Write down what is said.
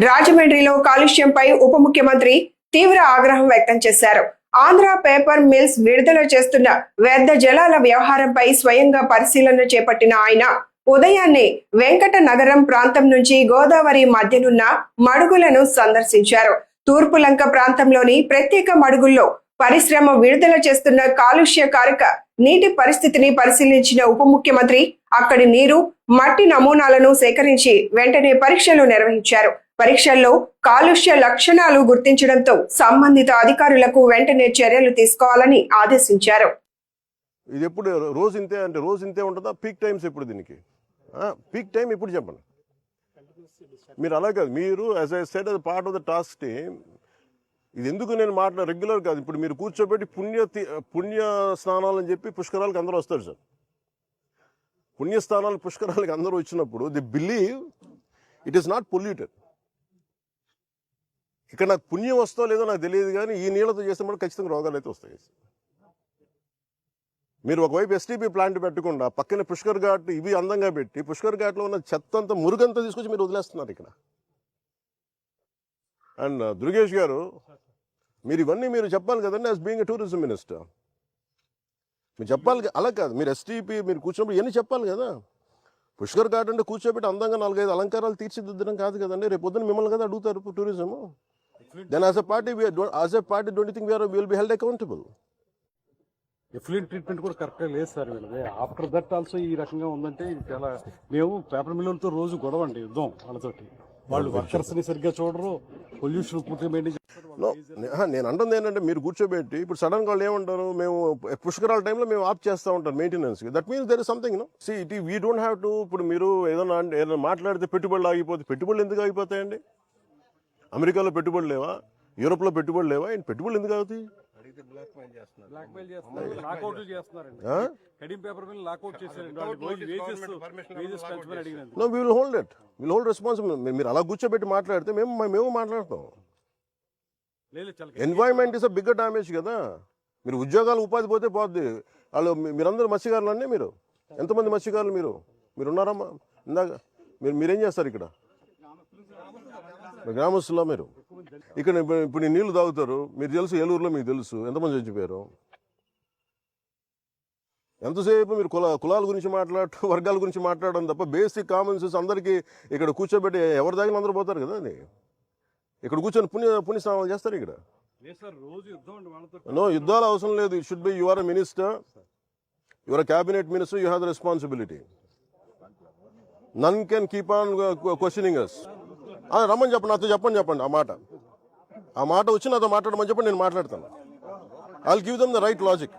రాజమండ్రిలో కాలుష్యంపై ఉప ముఖ్యమంత్రి తీవ్ర ఆగ్రహం వ్యక్తం చేశారు. ఆంధ్ర పేపర్ మిల్స్ విడుదల చేస్తున్న వ్యర్థ జలాల వ్యవహారంపై స్వయంగా పరిశీలన చేపట్టిన ఆయన ఉదయాన్నే వెంకట నగరం ప్రాంతం నుంచి గోదావరి మధ్యనున్న మడుగులను సందర్శించారు. తూర్పులంక ప్రాంతంలోని ప్రత్యేక మడుగుల్లో పరిశ్రమ విడుదల చేస్తున్న కాలుష్యకారక నీటి పరిస్థితిని పరిశీలించిన ఉప ముఖ్యమంత్రి అక్కడి నీరు, మట్టి నమూనాలను సేకరించి వెంటనే పరీక్షలు నిర్వహించారు. పరీక్షల్లో కాలుష్య లక్షణాలు గుర్తించడంతో సంబంధిత అధికారులకు వెంటనే చర్యలు తీసుకోవాలని ఆదేశించారు. ఇది ఎప్పుడు రోజు ఇంతే అంటే రోజు ఇంతే ఉంటుందా? పీక్ టైమ్స్ ఎప్పుడు దీనికి? పీక్ టైం ఎప్పుడు చెప్పండి. మీరు అలా కాదు, మీరు as I said as part of the task team ఇది ఎందుకు నేను రెగ్యులర్ కాదు. ఇప్పుడు మీరు కూర్చోబెట్టి పుణ్య స్నానాలు అని చెప్పి పుష్కరాలకు అందరూ వస్తారు సార్. పుణ్యస్థానాలు పుష్కరాలకు అందరూ వచ్చినప్పుడు the believe it is not polluted. ఇక్కడ నాకు పుణ్యం వస్తో లేదో నాకు తెలియదు, కానీ ఈ నీళ్ళతో చేసినప్పుడు ఖచ్చితంగా రోగాలు అయితే వస్తాయి. మీరు ఒకవైపు ఎస్టీపీ ప్లాంట్ పెట్టకుండా పక్కన పుష్కర్ ఘాట్ ఇవి అందంగా పెట్టి పుష్కర్ ఘాట్లో ఉన్న చెత్త అంతా మురుగంతా తీసుకొచ్చి మీరు వదిలేస్తున్నారు ఇక్కడ. అండ్ దుర్గేష్ గారు, మీరు ఇవన్నీ మీరు చెప్పాలి కదండి as being a tourism minister. మీరు చెప్పాలి, అలా కాదు. మీరు ఎస్టీపీ మీరు కూర్చున్నప్పుడు ఇవన్నీ చెప్పాలి కదా. పుష్కర్ ఘాట్ అంటే కూర్చోబెట్టి అందంగా 4-5 అలంకారాలు తీర్చిదిద్దడం కాదు కదండి. రేపు పొద్దున మిమ్మల్ని కదా అడుగుతారు tourism. Then as a party don't you think we will be held accountable? Effluent treatment కూడా కరెక్ట్గా లేదు సార్ వీళ్ళది. ఆఫ్టర్ దట్ ఆల్సో ఈ రకంగా ఉందంటే చాలా, మేము పేపర్ మిల్లులతో రోజు గొడవ అండి, యుద్ధం వాళ్ళతోటి. వాళ్ళు వర్కర్స్ని సరిగ్గా చూడరు, పొల్యూషన్ పూర్తిగా మెయింటైన్ చేస్తారు. నేను అంటుంది ఏంటంటే మీరు కూర్చోబెట్టి ఇప్పుడు సడన్ వాళ్ళు ఏమంటారు, మేము పుష్కరాల టైంలో మేము ఆఫ్ చేస్తూ ఉంటాం మెయింటెనెన్స్కి. That means there is something no. See it we don't have to. ఇప్పుడు మీరు ఏదైనా మాట్లాడితే పెట్టుబడులు ఆగిపోతే, పెట్టుబడులు ఎందుకు ఆగిపోతాయండి? అమెరికాలో పెట్టుబడులు లేవా? యూరోప్లో పెట్టుబడులు లేవా? పెట్టుబడులు ఎందుకు ఆగుతాయి? No, we will hold it. We will hold responsible. మీరు అలా కూర్చోబెట్టి మాట్లాడితే మేము మాట్లాడతాం. Environment is a bigger damage కదా. మీరు ఉద్యోగాలు ఉపాధి పోతే పోద్ది. వాళ్ళు మీరందరూ మత్స్యకారులు అండి. మీరు ఎంతమంది మత్స్యకారులు మీరు ఉన్నారమ్మా? ఇందాక మీరేం చేస్తారు ఇక్కడ? గ్రామస్తులా మీరు? ఇక్కడ ఇప్పుడు నీళ్లు తాగుతారు. మీరు తెలుసు, ఏలూరులో మీకు తెలుసు ఎంతమంది చచ్చిపోయారు. ఎంతసేపు మీరు కులాల గురించి వర్గాల గురించి మాట్లాడడం తప్ప బేసిక్ కామన్ సెన్స్ అందరికీ ఇక్కడ కూర్చోబెట్టి ఎవరి దాకా అందరూ పోతారు కదా. అది ఇక్కడ కూర్చొని పుణ్య స్నానాలు చేస్తారు ఇక్కడ. నో, యుద్ధాలు అవసరం లేదు. It should be you are a minister, you are a cabinet minister, you have the responsibility. None can keep on questioning us. రమ్మని చెప్పండి, నాతో చెప్పండి ఆ మాట వచ్చి నాతో మాట్లాడమని చెప్పండి, నేను మాట్లాడతాను. I will give them the right logic.